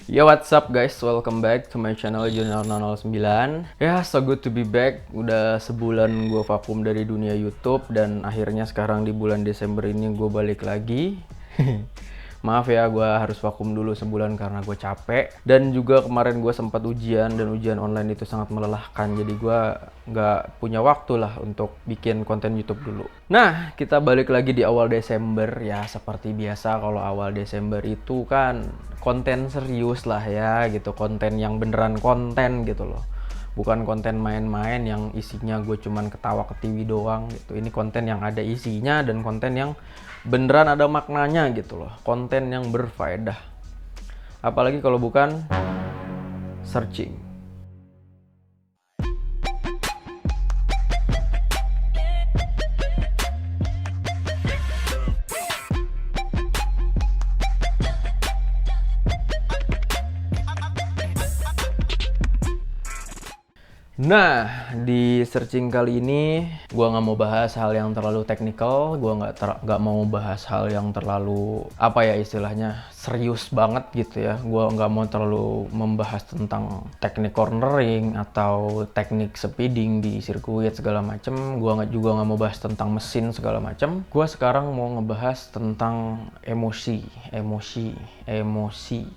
Yo, what's up guys, welcome back to my channel Junior 009. Ya, so good to be back. Udah sebulan gue vakum dari dunia YouTube dan akhirnya sekarang di bulan Desember ini gue balik lagi. Maaf ya, gue harus vakum dulu sebulan karena gue capek. Dan juga kemarin gue sempat ujian dan ujian online itu sangat melelahkan. Jadi gue nggak punya waktu lah untuk bikin konten YouTube dulu. Nah, kita balik lagi di awal Desember ya. Seperti biasa kalau awal Desember itu kan konten serius lah ya gitu. Konten yang beneran konten gitu loh. Bukan konten main-main yang isinya gue cuman ketawa ke TV doang gitu. Ini konten yang ada isinya dan konten yang beneran ada maknanya gitu loh. Konten yang berfaedah. Apalagi kalau bukan searching. Nah, di searching kali ini gue nggak mau bahas hal yang terlalu teknikal, gue nggak mau bahas hal yang terlalu apa ya istilahnya serius banget gitu ya. Gue nggak mau terlalu membahas tentang teknik cornering atau teknik speeding di sirkuit segala macem. Gue nggak mau bahas tentang mesin segala macem. Gue sekarang mau ngebahas tentang emosi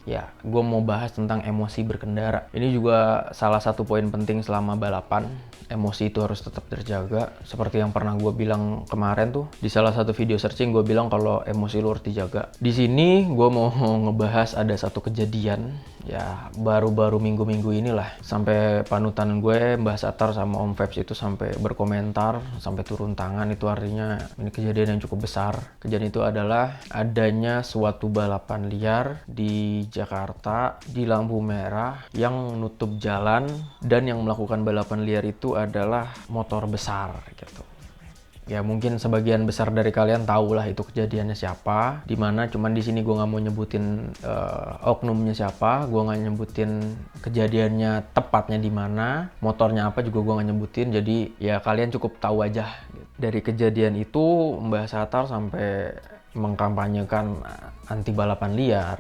ya. Gue mau bahas tentang emosi berkendara. Ini juga salah satu poin penting selama balapan. Emosi itu harus tetap terjaga. Seperti yang pernah gue bilang kemarin tuh di salah satu video searching, gue bilang kalau emosi lu harus dijaga. Di sini gue mau ngebahas ada satu kejadian ya baru-baru minggu-minggu inilah, sampai panutan gue Mbah Satar sama Om Febs itu sampai berkomentar, sampai turun tangan. Itu artinya ini kejadian yang cukup besar. Kejadian itu adalah adanya suatu balapan liar di Jakarta di lampu merah yang nutup jalan, dan yang melakukan balapan liar itu adalah motor besar gitu. Ya mungkin sebagian besar dari kalian tahu lah itu kejadiannya siapa, dimana cuman di sini gue nggak mau nyebutin oknumnya siapa, gue nggak nyebutin kejadiannya tepatnya di mana, motornya apa juga gue nggak nyebutin. Jadi ya kalian cukup tahu aja. Dari kejadian itu Mbah Satar sampai mengkampanyekan anti balapan liar.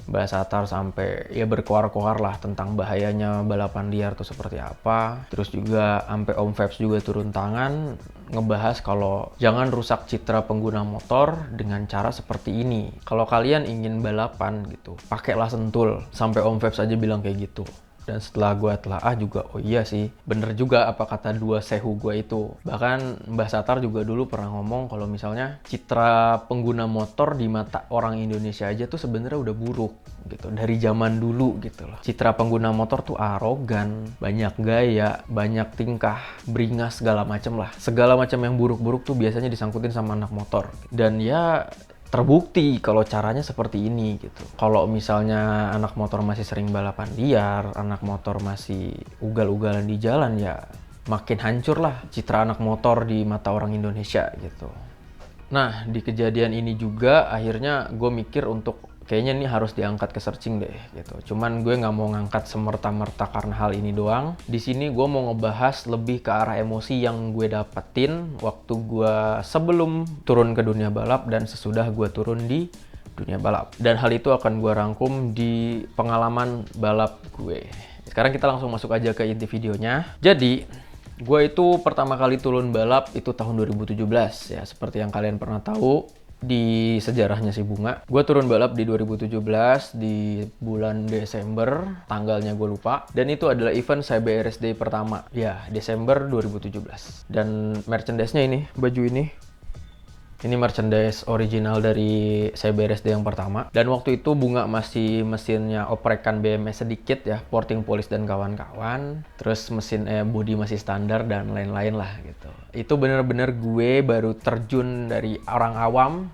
Mbak Satar sampai ya berkoar-koar lah tentang bahayanya balapan liar tuh seperti apa. Terus juga sampai Om Febs juga turun tangan ngebahas kalau jangan rusak citra pengguna motor dengan cara seperti ini. Kalau kalian ingin balapan gitu, pakailah sentul. Sampai Om Febs aja bilang kayak gitu. Dan setelah gue telaah juga, oh iya sih, bener juga apa kata dua sehu gue itu. Bahkan Mbah Satar juga dulu pernah ngomong kalau misalnya citra pengguna motor di mata orang Indonesia aja tuh sebenarnya udah buruk gitu. Dari zaman dulu gitu loh. Citra pengguna motor tuh arogan, banyak gaya, banyak tingkah, beringas segala macem lah. Segala macam yang buruk-buruk tuh biasanya disangkutin sama anak motor. Dan ya terbukti kalau caranya seperti ini gitu. Kalau misalnya anak motor masih sering balapan liar, anak motor masih ugal-ugalan di jalan, ya makin hancur lah citra anak motor di mata orang Indonesia gitu. Nah, di kejadian ini juga akhirnya gue mikir untuk kayaknya ini harus diangkat ke searching deh gitu. Cuman gue nggak mau ngangkat semerta-merta karena hal ini doang. Di sini gue mau ngebahas lebih ke arah emosi yang gue dapetin waktu gue sebelum turun ke dunia balap dan sesudah gue turun di dunia balap. Dan hal itu akan gue rangkum di pengalaman balap gue. Sekarang kita langsung masuk aja ke inti videonya. Jadi gue itu pertama kali turun balap itu tahun 2017 ya, seperti yang kalian pernah tahu di sejarahnya si Bunga. Gue turun balap di 2017 di bulan Desember, tanggalnya gue lupa. Dan itu adalah event CBRS Day pertama. Ya, Desember 2017. Dan merchandise-nya ini, baju ini. Ini merchandise original dari CBRS Day yang pertama. Dan waktu itu Bunga masih mesinnya oprekan BMS sedikit ya, porting polish dan kawan-kawan. Terus mesin body masih standar dan lain-lain lah gitu. Itu bener-bener gue baru terjun dari orang awam,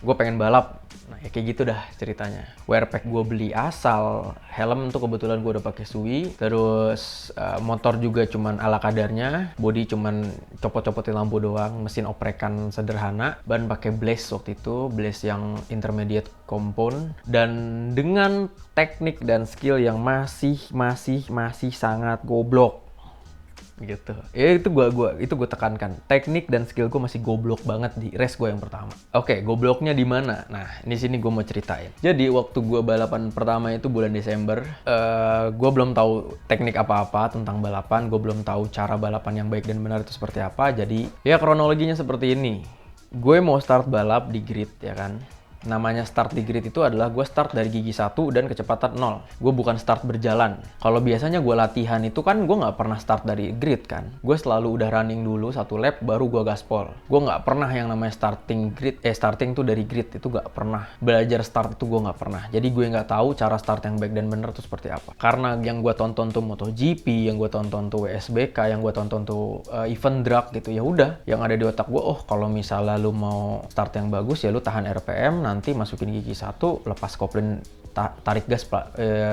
gue pengen balap. Nah ya kayak gitu dah ceritanya. Wear pack gue beli asal, helm tuh kebetulan gue udah pakai Sui. Terus motor juga cuman ala kadarnya, body cuman copot-copotin lampu doang, mesin oprekan sederhana, ban pakai Blaze waktu itu, Blaze yang intermediate compound, dan dengan teknik dan skill yang masih sangat goblok. gitu. Ya itu gue tekankan. Teknik dan skill gue masih goblok banget di race gue yang pertama. Oke, gobloknya di mana? Nah, ini sini gue mau ceritain. Jadi waktu gue balapan pertama itu bulan Desember, gue belum tahu teknik apa-apa tentang balapan, gue belum tahu cara balapan yang baik dan benar itu seperti apa. Jadi ya kronologinya seperti ini. Gue mau start balap di grid ya kan. Namanya start di grid itu adalah gue start dari gigi 1 dan kecepatan 0. Gue bukan start berjalan. Kalau biasanya gue latihan itu kan gue nggak pernah start dari grid kan. Gue selalu udah running dulu 1 lap baru gue gaspol. Gue nggak pernah yang namanya starting tuh dari grid itu nggak pernah. Belajar start itu gue nggak pernah. Jadi gue nggak tahu cara start yang baik dan benar itu seperti apa. Karena yang gue tonton tuh MotoGP, yang gue tonton tuh WSBK, yang gue tonton tuh event drag gitu. Ya udah, yang ada di otak gue, oh kalau misalnya lu mau start yang bagus ya lu tahan RPM, nanti masukin gigi 1, lepas kopling, tarik gas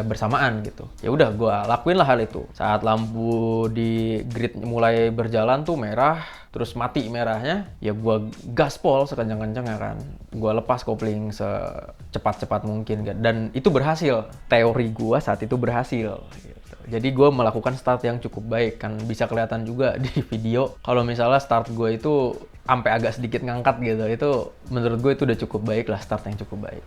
bersamaan gitu. Ya udah gue lakuin lah hal itu. Saat lampu di grid mulai berjalan tuh merah, terus mati merahnya, ya gue gaspol sekencang-kencangnya kan. Gue lepas kopling secepat-cepat mungkin kan. Dan itu berhasil. Teori gue saat itu berhasil gitu. Jadi gue melakukan start yang cukup baik kan. Bisa kelihatan juga di video kalau misalnya start gue itu sampai agak sedikit ngangkat gitu. Itu menurut gue itu udah cukup baik lah, start yang cukup baik.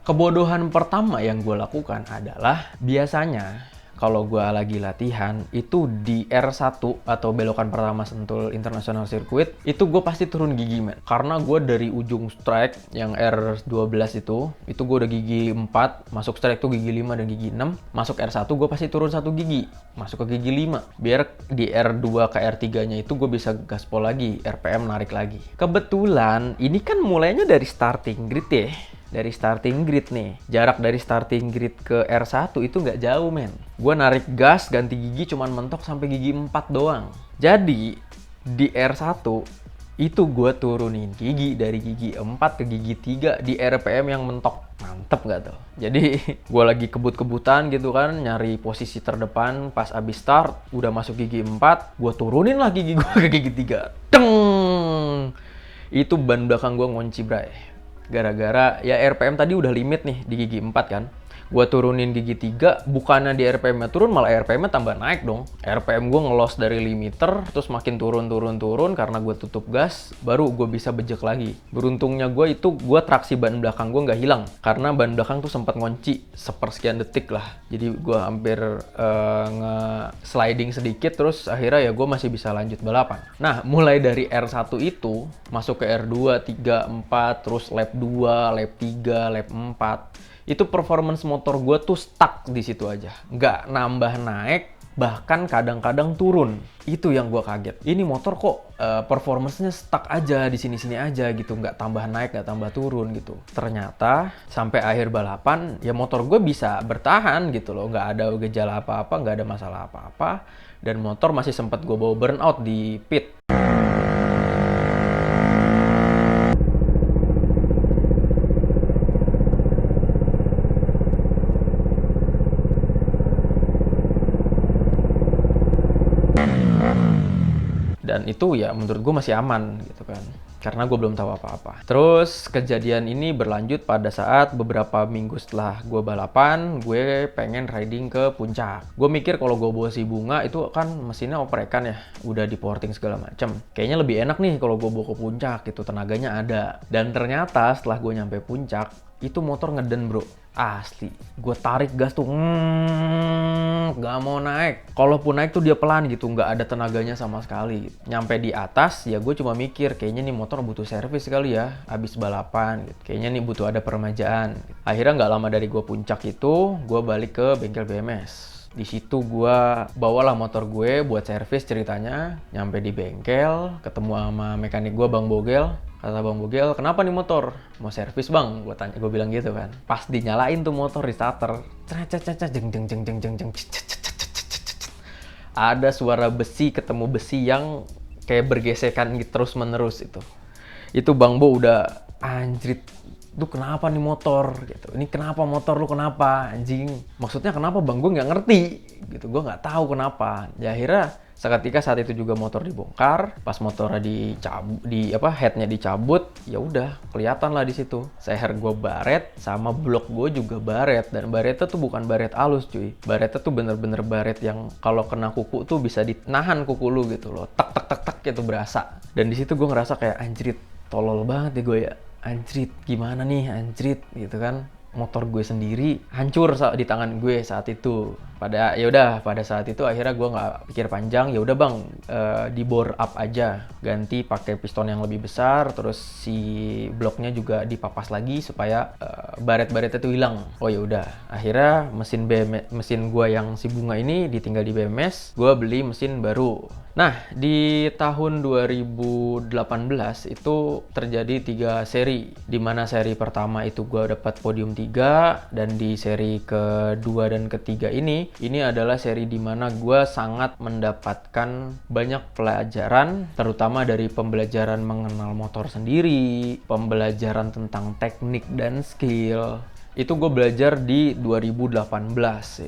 Kebodohan pertama yang gue lakukan adalah biasanya kalau gue lagi latihan itu di R1 atau belokan pertama Sentul International Circuit itu gue pasti turun gigi men. Karena gue dari ujung strike yang R12 itu gue udah gigi 4, masuk strike tuh gigi 5 dan gigi 6, masuk R1 gue pasti turun 1 gigi, masuk ke gigi 5. Biar di R2 ke R3 nya itu gue bisa gaspol lagi, RPM narik lagi. Kebetulan ini kan mulainya dari starting grid ya. Dari starting grid nih, jarak dari starting grid ke R1 itu nggak jauh men. Gue narik gas ganti gigi cuman mentok sampai gigi 4 doang. Jadi di R1 itu gue turunin gigi dari gigi 4 ke gigi 3 di RPM yang mentok. Mantep gak tuh? Jadi gue lagi kebut-kebutan gitu kan, nyari posisi terdepan pas abis start, udah masuk gigi 4, gue turunin lah gigi gue ke gigi 3. Teng! Itu ban belakang gue ngunci bray. Gara-gara ya RPM tadi udah limit nih di gigi 4 kan. Gua turunin gigi 3, bukannya di RPM-nya turun, malah RPM-nya tambah naik dong. RPM gue ngelos dari limiter, terus makin turun karena gue tutup gas, baru gue bisa bejek lagi. Beruntungnya gue itu, gue traksi ban belakang gue nggak hilang. Karena ban belakang tuh sempat ngunci sepersekian detik lah. Jadi gue hampir nge-sliding sedikit, terus akhirnya ya gue masih bisa lanjut balapan. Nah, mulai dari R1 itu, masuk ke R2, 3, 4, terus lap 2, lap 3, lap 4, itu performance motor gue tuh stuck di situ aja, nggak nambah naik, bahkan kadang-kadang turun. Itu yang gue kaget. Ini motor kok performance-nya stuck aja di sini-sini aja gitu, nggak tambah naik, nggak tambah turun gitu. Ternyata sampai akhir balapan ya motor gue bisa bertahan gitu loh, nggak ada gejala apa-apa, nggak ada masalah apa-apa, dan motor masih sempat gue bawa burnout di pit. Dan itu ya menurut gue masih aman gitu kan, karena gue belum tahu apa-apa. Terus kejadian ini berlanjut pada saat beberapa minggu setelah gue balapan, gue pengen riding ke puncak. Gue mikir kalau gue bawa si Bunga itu kan mesinnya oprekan ya, udah di porting segala macam. Kayaknya lebih enak nih kalau gue bawa ke puncak gitu, tenaganya ada. Dan ternyata setelah gue nyampe puncak, itu motor ngeden bro. Asli, gue tarik gas tuh, gak mau naik. Kalaupun naik tuh dia pelan gitu, gak ada tenaganya sama sekali. Nyampe di atas, ya gue cuma mikir, kayaknya nih motor butuh servis kali ya, abis balapan gitu. Kayaknya nih butuh ada peremajaan. Akhirnya gak lama dari gue puncak itu, gue balik ke bengkel BMS. Di situ gue bawalah motor gue buat servis ceritanya. Nyampe di bengkel, ketemu sama mekanik gue Bang Bogel. Kata Bang Bogel, kenapa nih motor? Mau servis bang? Gue bilang gitu kan. Pas dinyalain tuh motor di starter, ada suara besi ketemu besi yang kayak bergesekan terus menerus itu. Itu Bang Bo udah anjrit. Lu kenapa nih motor? Gitu. Ini kenapa motor lu kenapa? Anjing. Maksudnya kenapa bang? Gue nggak ngerti. Gitu. Gue nggak tahu kenapa. Ya akhirnya Seketika saat itu juga motor dibongkar, pas motornya dicabut, headnya dicabut, ya udah kelihatan lah di situ. Seher gue baret, sama blok gue juga baret, dan baretnya tuh bukan baret halus cuy. Baretnya tuh bener-bener baret yang kalau kena kuku tuh bisa dinahan kuku lu gitu loh, tak tak tak tak gitu berasa. Dan di situ gue ngerasa kayak anjrit, tolol banget ya gue ya. Anjrit, gimana nih anjrit gitu kan. Motor gue sendiri hancur di tangan gue saat itu. Pada saat itu akhirnya gue nggak pikir panjang, ya udah bang, di bore up aja, ganti pakai piston yang lebih besar, terus si bloknya juga dipapas lagi supaya baret-baretnya tuh hilang. Oh ya udah, akhirnya mesin gue yang si bunga ini ditinggal di BMS, gue beli mesin baru. Nah, di tahun 2018 itu terjadi 3 seri, di mana seri pertama itu gue dapat podium 3, dan di seri kedua dan ketiga ini adalah seri di mana gue sangat mendapatkan banyak pelajaran, terutama dari pembelajaran mengenal motor sendiri, pembelajaran tentang teknik dan skill. Itu gue belajar di 2018.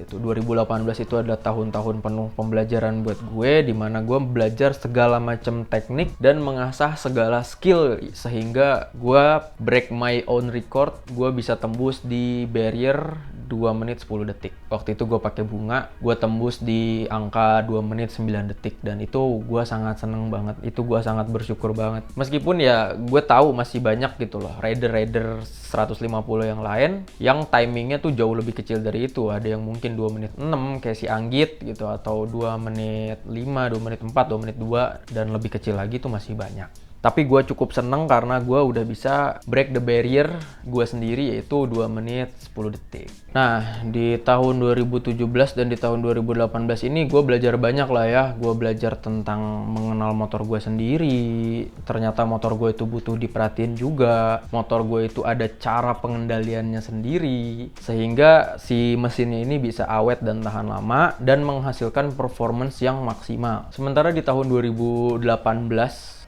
Itu 2018 itu adalah tahun-tahun penuh pembelajaran buat gue, dimana gue belajar segala macam teknik dan mengasah segala skill, sehingga gue break my own record. Gue bisa tembus di barrier 2 menit 10 detik. Waktu itu gue pakai bunga, gue tembus di angka 2 menit 9 detik, dan itu gue sangat seneng banget. Itu gue sangat bersyukur banget. Meskipun ya gue tahu masih banyak gitu loh rider 150 yang lain yang timingnya tuh jauh lebih kecil dari itu. Ada yang mungkin 2 menit 6 kayak si Anggit gitu, atau 2 menit 5, 2 menit 4, 2 menit 2, dan lebih kecil lagi tuh masih banyak. Tapi gue cukup seneng karena gue udah bisa break the barrier gue sendiri, yaitu 2 menit 10 detik. Nah, di tahun 2017 dan di tahun 2018 ini gue belajar banyak lah ya. Gue belajar tentang mengenal motor gue sendiri. Ternyata motor gue itu butuh diperhatiin juga. Motor gue itu ada cara pengendaliannya sendiri, sehingga si mesinnya ini bisa awet dan tahan lama dan menghasilkan performance yang maksimal. Sementara di tahun 2018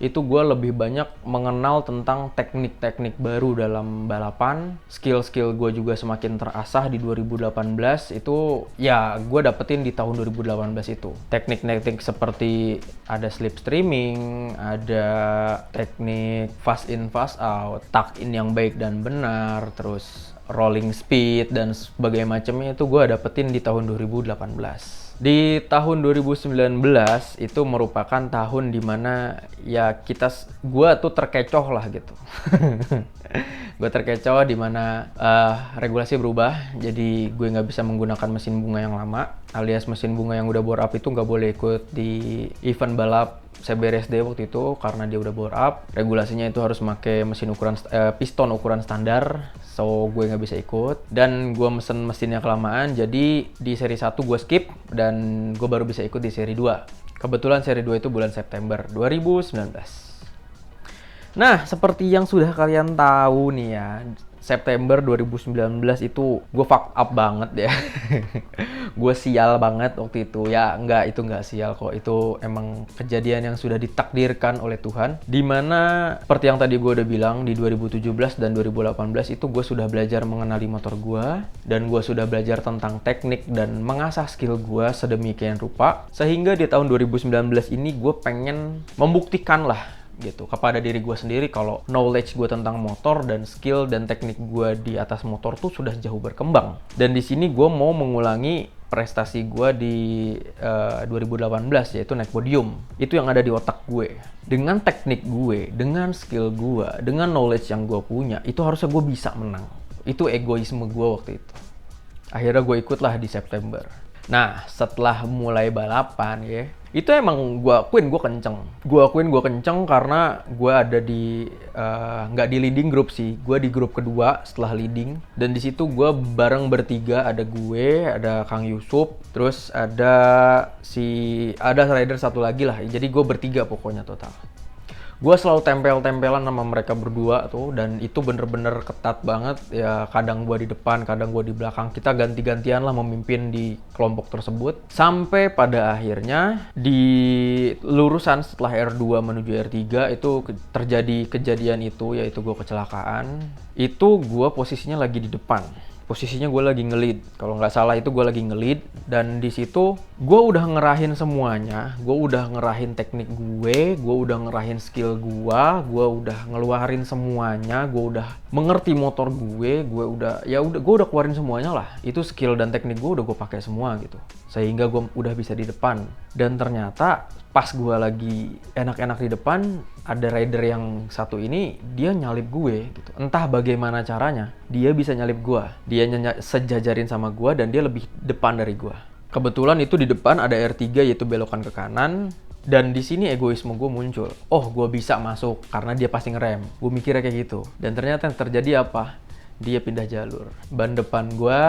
itu gue lebih banyak mengenal tentang teknik-teknik baru dalam balapan. Skill-skill gue juga semakin terasah di 2018. Itu ya gue dapetin di tahun 2018 itu. Teknik-teknik seperti ada slipstreaming, ada teknik fast in fast out, tuck in yang baik dan benar, terus rolling speed dan sebagainya macamnya itu gue dapetin di tahun 2018. Di tahun 2019 itu merupakan tahun dimana ya gue tuh terkecoh lah gitu. Gue terkecoh dimana regulasi berubah, jadi gue nggak bisa menggunakan mesin bunga yang lama, alias mesin bunga yang udah bore up itu nggak boleh ikut di event balap CBRSD waktu itu karena dia udah bore up. Regulasinya itu harus pakai piston ukuran standar, so gue nggak bisa ikut. Dan gue mesen mesinnya kelamaan, jadi di seri 1 gue skip dan gue baru bisa ikut di seri 2. Kebetulan seri 2 itu bulan September 2019. Nah, seperti yang sudah kalian tahu nih ya, September 2019 itu gue fuck up banget ya. Gue sial banget waktu itu. Ya itu nggak sial kok, itu emang kejadian yang sudah ditakdirkan oleh Tuhan. Dimana seperti yang tadi gue udah bilang, di 2017 dan 2018 itu gue sudah belajar mengenali motor gue, dan gue sudah belajar tentang teknik dan mengasah skill gue sedemikian rupa, sehingga di tahun 2019 ini gue pengen membuktikan lah gitu kepada diri gue sendiri kalau knowledge gue tentang motor dan skill dan teknik gue di atas motor tuh sudah jauh berkembang. Dan di sini gue mau mengulangi prestasi gue di 2018, yaitu naik podium. Itu yang ada di otak gue. Dengan teknik gue, dengan skill gue, dengan knowledge yang gue punya, itu harusnya gue bisa menang. Itu egoisme gue waktu itu. Akhirnya gue ikutlah di September. Nah, setelah mulai balapan ya, itu emang gue akuin gue kenceng karena gue ada di nggak di leading group sih, gue di grup kedua setelah leading. Dan di situ gue bareng bertiga, ada gue, ada Kang Yusuf, terus ada rider satu lagi lah. Jadi gue bertiga pokoknya total. Gue selalu tempel-tempelan sama mereka berdua tuh, dan itu bener-bener ketat banget ya. Kadang gue di depan, kadang gue di belakang, kita ganti-gantian lah memimpin di kelompok tersebut. Sampai pada akhirnya di lurusan setelah R2 menuju R3 itu terjadi kejadian itu, yaitu gue kecelakaan. Itu gue posisinya lagi di depan. posisinya gue lagi nge-lead. Kalau nggak salah itu gue lagi nge-lead, dan di situ gue udah ngerahin semuanya, gue udah ngerahin teknik gue udah ngerahin skill gue udah ngeluarin semuanya, gue udah mengerti motor gue udah gue udah keluarin semuanya lah. Itu skill dan teknik gue udah gue pakai semua gitu, sehingga gue udah bisa di depan. Dan ternyata pas gue lagi enak-enak di depan, ada rider yang satu ini dia nyalip gue gitu. Entah bagaimana caranya dia bisa nyalip gue, dia sejajarin sama gue dan dia lebih depan dari gue. Kebetulan itu di depan ada R3 yaitu belokan ke kanan, dan di sini egoisme gue muncul. Oh, gue bisa masuk karena dia pasti ngerem. Gue mikirnya kayak gitu. Dan ternyata yang terjadi apa? Dia pindah jalur. Ban depan gue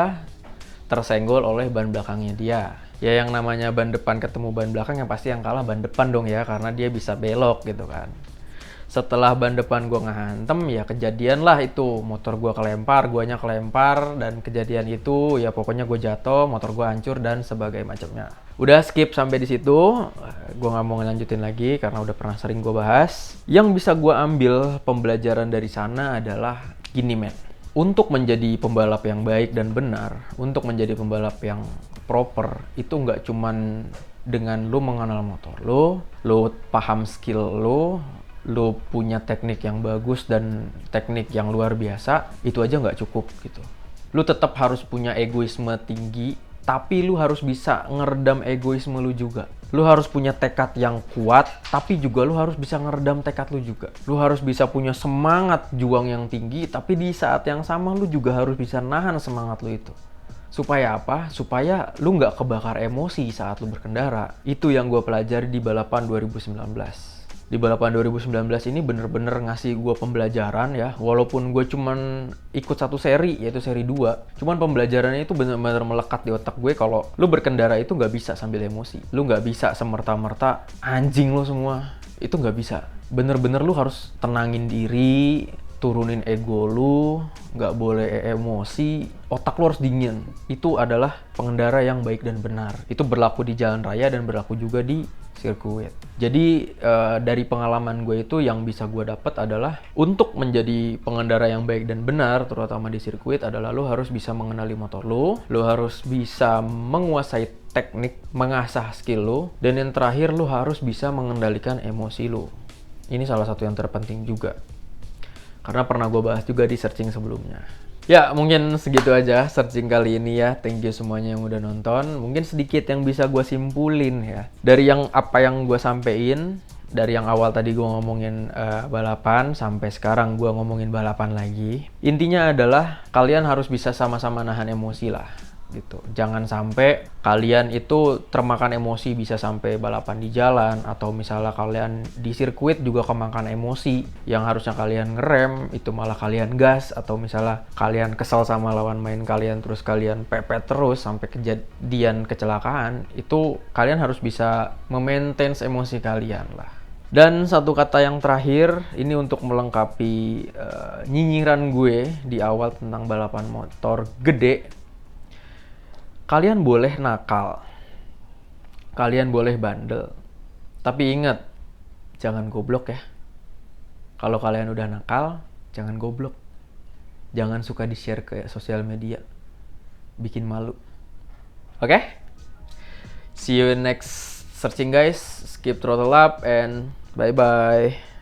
tersenggol oleh ban belakangnya dia. Ya yang namanya ban depan ketemu ban belakang, yang pasti yang kalah ban depan dong ya, karena dia bisa belok gitu kan. Setelah ban depan gue ngehantem, ya kejadian lah itu, motor gue kelempar, guanya kelempar, dan kejadian itu ya pokoknya gue jatuh, motor gue hancur dan sebagainya macamnya. Udah skip sampai di situ, gue nggak mau ngelanjutin lagi karena udah pernah sering gue bahas. Yang bisa gue ambil pembelajaran dari sana adalah gini men, untuk menjadi pembalap yang baik dan benar, untuk menjadi pembalap yang proper, itu nggak cuman dengan lo mengenal motor lo paham skill lo punya teknik yang bagus dan teknik yang luar biasa, itu aja nggak cukup gitu. Lo tetap harus punya egoisme tinggi, tapi lo harus bisa ngeredam egoisme lo juga. Lo harus punya tekad yang kuat, tapi juga lo harus bisa ngeredam tekad lo juga. Lo harus bisa punya semangat juang yang tinggi, tapi di saat yang sama lo juga harus bisa nahan semangat lo itu. Supaya apa? Supaya lu nggak kebakar emosi saat lu berkendara. Itu yang gue pelajari di balapan 2019. Di balapan 2019 ini bener-bener ngasih gue pembelajaran ya. Walaupun gue cuman ikut satu seri, yaitu seri 2. Cuman pembelajarannya itu bener-bener melekat di otak gue kalau lu berkendara itu nggak bisa sambil emosi. Lu nggak bisa semerta-merta anjing lu semua. Itu nggak bisa. Bener-bener lu harus tenangin diri, turunin ego lu, nggak boleh emosi, otak lu harus dingin. Itu adalah pengendara yang baik dan benar. Itu berlaku di jalan raya dan berlaku juga di sirkuit. Jadi dari pengalaman gue itu yang bisa gue dapat adalah untuk menjadi pengendara yang baik dan benar, terutama di sirkuit, adalah lu harus bisa mengenali motor lu harus bisa menguasai teknik, mengasah skill lu, dan yang terakhir lu harus bisa mengendalikan emosi lu. Ini salah satu yang terpenting juga, karena pernah gue bahas juga di searching sebelumnya. Ya, mungkin segitu aja searching kali ini ya. Thank you semuanya yang udah nonton. Mungkin sedikit yang bisa gue simpulin ya. Dari apa yang gue sampein, dari yang awal tadi gue ngomongin balapan, sampai sekarang gue ngomongin balapan lagi. Intinya adalah kalian harus bisa sama-sama nahan emosi lah. Gitu. Jangan sampai kalian itu termakan emosi bisa sampai balapan di jalan, atau misalnya kalian di sirkuit juga kemakan emosi yang harusnya kalian ngerem itu malah kalian gas, atau misalnya kalian kesel sama lawan main kalian terus kalian pepet terus sampai kejadian kecelakaan. Itu kalian harus bisa memaintain emosi kalian lah. Dan satu kata yang terakhir, ini untuk melengkapi nyinyiran gue di awal tentang balapan motor gede. Kalian boleh nakal, kalian boleh bandel, tapi ingat, jangan goblok ya. Kalau kalian udah nakal, jangan goblok. Jangan suka di-share ke sosial media, bikin malu. Oke? See you in next searching guys. Skip throttle up and bye-bye.